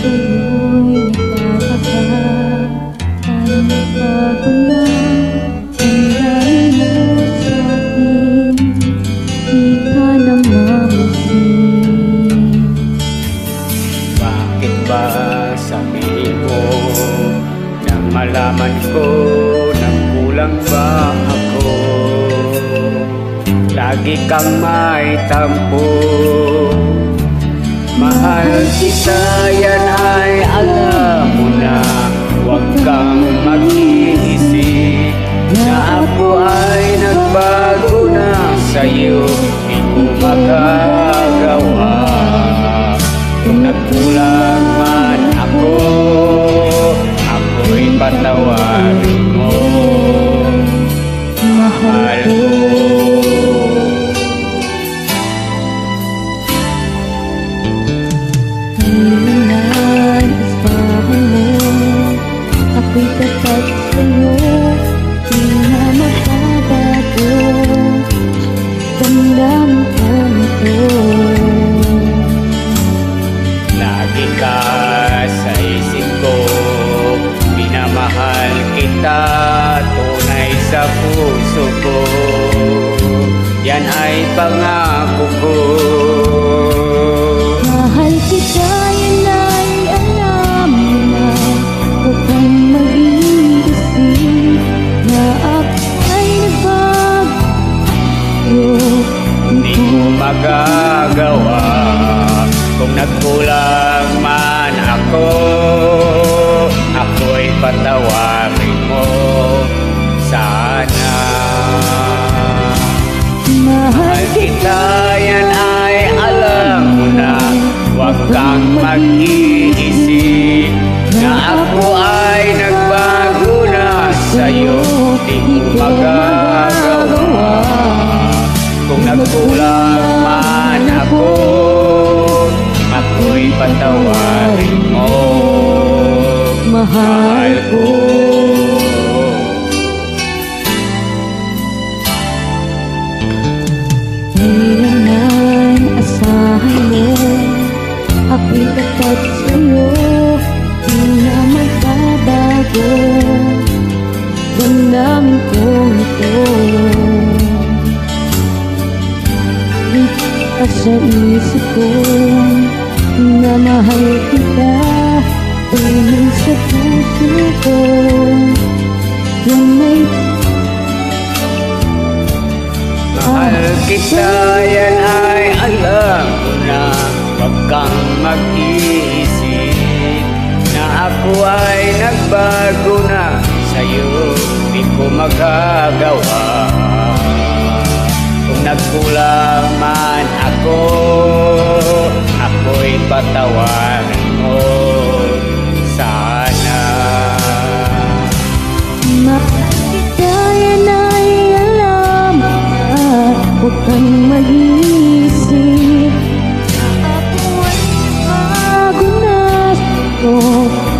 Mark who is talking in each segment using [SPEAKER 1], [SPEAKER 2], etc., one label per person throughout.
[SPEAKER 1] Sa'yo'y nagtataka, parang bago na ang dami mo sa'kin, di ka na mamasin.
[SPEAKER 2] Bakit ba sabihin mo nang malaman ko nang kulang ba ako? Lagi kang may tampo. Mahal kita, yan ay alam mo na. Huwag kang mag-iisip na ako ay nagbago na sa'yo. Di ko magagawa. Kung nagkulang man ako, ako'y patawarin mo. Mahal ko.
[SPEAKER 1] Ako'y tapat sa'yo, di na magbabago. Damdamin ko ito.
[SPEAKER 2] Lagi ka sa isip ko, minamahal kita, tunay sa puso ko. Yan ay pangako ko.
[SPEAKER 1] Mahal kita, yan ay alam mo na. Huwag kang mag-iisip na ako ay nagbago.
[SPEAKER 2] Di ko magagawa. Kung nagkulang man ako, ako'y patawarin mo sana. Mahal kita, yan ay alam mo na. Huwag kang mag-iisip na ako ay nagbago na sa'yo. Di ko magagawa. Kung nagkulang man ako, ako'y patawarin mo. Mahal ko.
[SPEAKER 1] Kailangan asahan mo, ako'y tapat sa'yo, di na magbabago. Damdamin ko ito. Ka sa isip ko na mahal kita, dahil sa puso ko yan may
[SPEAKER 2] Mahal kita, yan ay alam mo na. Huwag kang mag-iisip na ako ay nagbago na sa'yo. Di ko magagawa. Kung nagkulang man ako, ako'y patawarin mo sana.
[SPEAKER 1] mahal kita, yan ay alam mo na. Huwag kang mag-iisip na ako ay bago na sa'yo.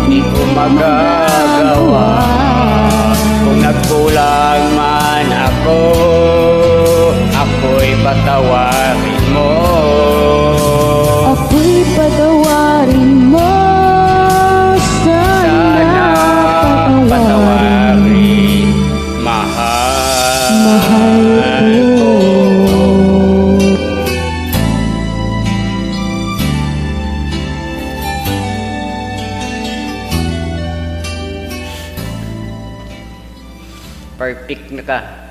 [SPEAKER 2] Di ko magagawa. Kung nagkulang man ako, ako'y patawarin mo.
[SPEAKER 1] Ako'y patawarin mo sana.
[SPEAKER 2] Patawarin, mahal ko. Perfect na ka.